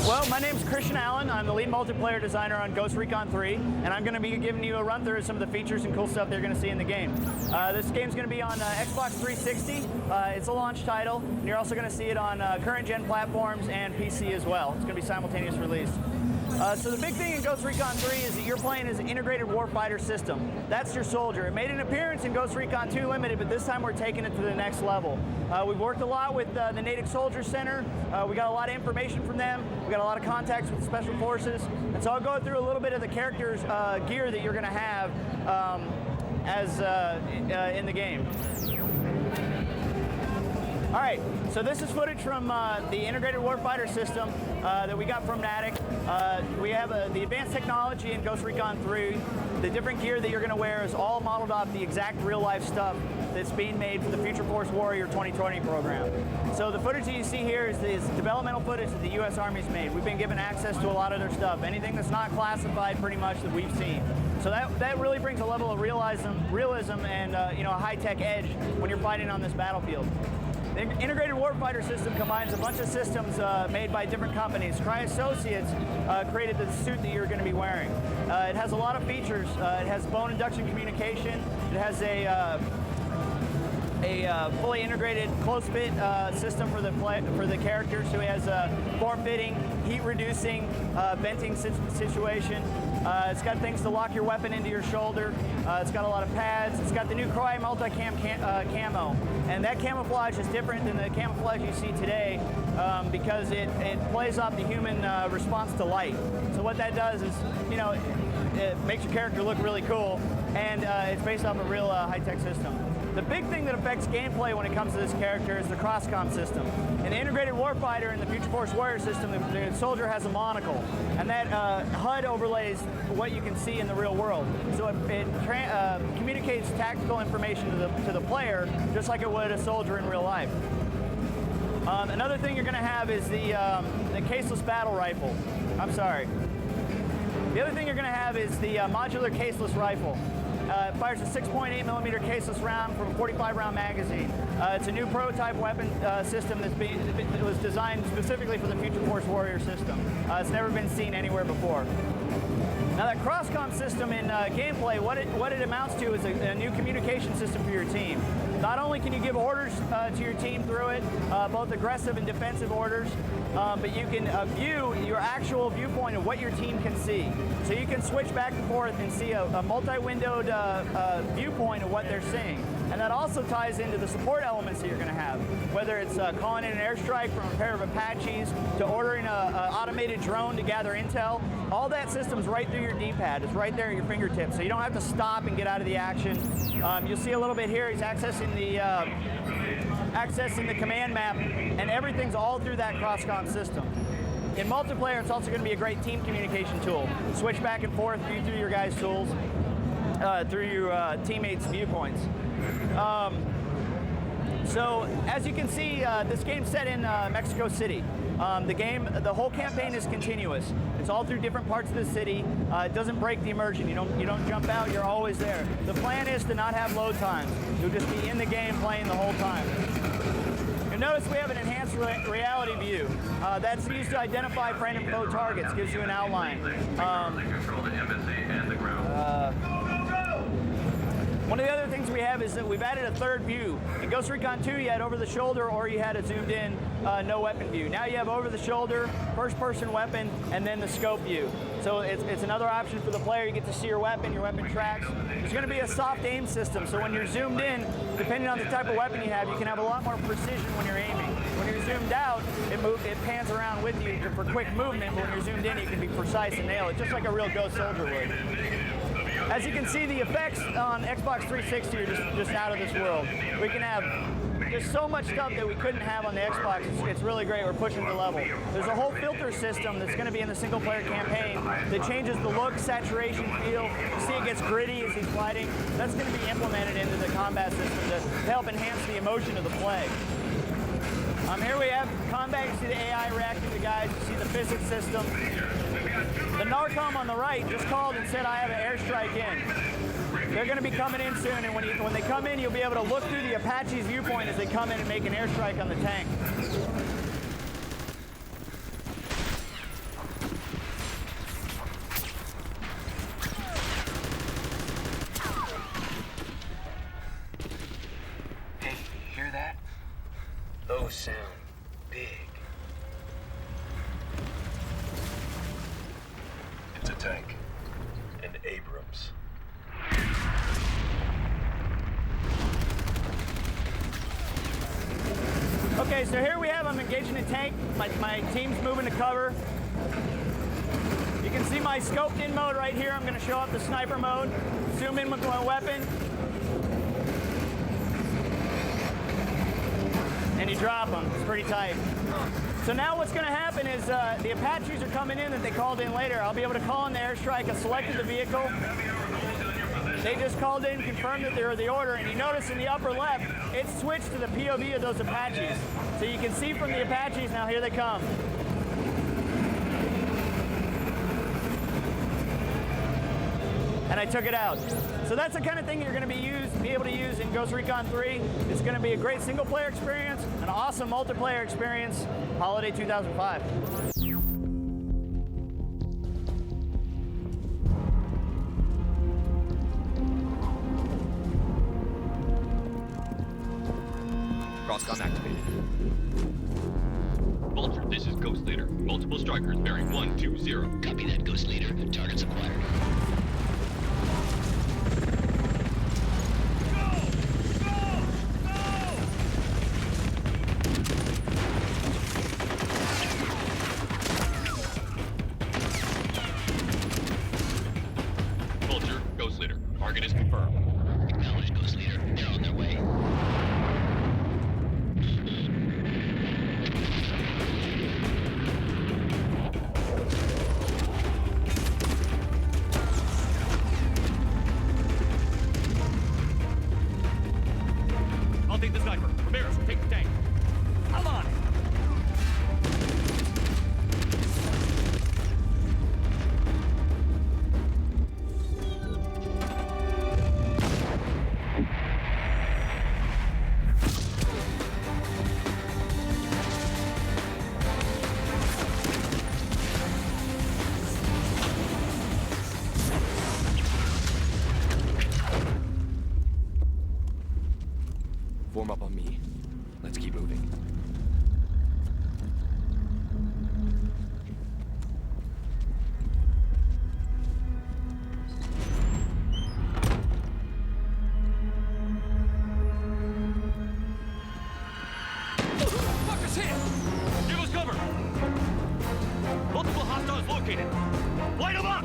Well, my name's Christian Allen. I'm the lead multiplayer designer on Ghost Recon 3, and I'm going to be giving you a run through of some of the features and cool stuff they're going to see in the game. This game's going to be on Xbox 360. It's a launch title, and you're also going to see it on current gen platforms and PC as well. It's going to be simultaneous release. So the big thing in Ghost Recon 3 is that you're playing as an integrated warfighter system. That's your soldier. It made an appearance in Ghost Recon 2 Limited, but this time we're taking it to the next level. We've worked a lot with the Native Soldier Center. We got a lot of information from them. We got a lot of contacts with Special Forces. And so I'll go through a little bit of the character's gear that you're going to have in the game. All right, so this is footage from the integrated warfighter system that we got from Natick. We have the advanced technology in Ghost Recon 3. The different gear that you're going to wear is all modeled off the exact real-life stuff that's being made for the Future Force Warrior 2020 program. So the footage that you see here is developmental footage that the U.S. Army's made. We've been given access to a lot of their stuff. Anything that's not classified, pretty much, that we've seen. So that really brings a level of realism and a high-tech edge when you're fighting on this battlefield. The integrated warfighter system combines a bunch of systems made by different companies. Cry Associates created the suit that you're going to be wearing. It has a lot of features. It has bone induction communication. It has a fully integrated close-fit system for the character. So it has a form-fitting, heat-reducing, venting situation. It's got things to lock your weapon into your shoulder. It's got a lot of pads. It's got the new Cry multi-cam camo. And that camouflage is different than the camouflage you see today because it plays off the human response to light. So what that does is, it makes your character look really cool, and it's based off a real high-tech system. The big thing that affects gameplay when it comes to this character is the cross-com system. In the integrated warfighter in the Future Force Warrior system, the soldier has a monocle, and that HUD overlays what you can see in the real world. So it communicates tactical information to the player, just like it would a soldier in real life. Another thing you're going to have is the caseless battle rifle. The other thing you're going to have is the modular caseless rifle. It fires a 6.8mm caseless round from a 45-round magazine. It's a new prototype weapon system that was designed specifically for the Future Force Warrior system. It's never been seen anywhere before. Now that cross-com system in gameplay, what it amounts to is a new communication system for your team. Not only can you give orders to your team through it, both aggressive and defensive orders, but you can view your actual viewpoint of what your team can see. So you can switch back and forth and see a multi-windowed viewpoint of what they're seeing. And that also ties into the support elements that you're going to have, whether it's calling in an airstrike from a pair of Apaches to ordering an automated drone to gather intel. All that system's right through your D-pad. It's right there at your fingertips, so you don't have to stop and get out of the action. You'll see a little bit here. He's accessing the command map, and everything's all through that cross-com system. In multiplayer, it's also going to be a great team communication tool. Switch back and forth through your guys' tools, through your teammates' viewpoints. So as you can see, this game's set in Mexico City. The whole campaign is continuous. It's all through different parts of the city. It doesn't break the immersion. You don't jump out. You're always there. The plan is to not have load times. You'll just be in the game playing the whole time. You'll notice we have an enhanced reality view. That's used to identify friend and foe targets. Gives you an outline. One of the other things we have is that we've added a third view. In Ghost Recon 2, you had over the shoulder, or you had a zoomed in no weapon view. Now you have over the shoulder, first person weapon, and then the scope view. So it's another option for the player. You get to see your weapon tracks. There's going to be a soft aim system, so when you're zoomed in, depending on the type of weapon you have a lot more precision when you're aiming. When you're zoomed out, it pans around with you for quick movement, but when you're zoomed in, you can be precise and nail it, just like a real Ghost soldier would. As you can see, the effects on Xbox 360 are just out of this world. We can have just so much stuff that we couldn't have on the Xbox. It's really great. We're pushing the level. There's a whole filter system that's going to be in the single-player campaign that changes the look, saturation, feel. You see it gets gritty as he's fighting. That's going to be implemented into the combat system to help enhance the emotion of the play. Here we have combat. You see the AI reacting to guys. You see the physics system. The Narcom on the right just called and said I have an airstrike in. They're going to be coming in soon, and when they come in, you'll be able to look through the Apache's viewpoint as they come in and make an airstrike on the tank. No sound. Big. It's a tank. And Abrams. Okay, so here we have, I'm engaging a tank. My team's moving to cover. You can see my scoped in mode right here. I'm gonna show up the sniper mode. Zoom in with my weapon. And you drop them, it's pretty tight. So now what's gonna happen is the Apaches are coming in that they called in later. I'll be able to call in the airstrike. I selected the vehicle. They just called in, confirmed that they were the order, and you notice in the upper left, it switched to the POV of those Apaches. So you can see from the Apaches, now here they come. And I took it out. So that's the kind of thing you're gonna be able to use in Ghost Recon 3. It's gonna be a great single player experience, an awesome multiplayer experience, holiday 2005. Crosscom activated. Vulture, this is Ghost Leader. Multiple strikers bearing 120. Copy that, Ghost Leader. Targets acquired. Vulture, Ghost Leader. Target is confirmed. Acknowledged, Ghost Leader. They're on their way. I'll take the sniper. Ramirez, take the tank. I'm on it. Form up on me. Let's keep moving. Fuckers hit! Give us cover! Multiple hostiles located. Light them up!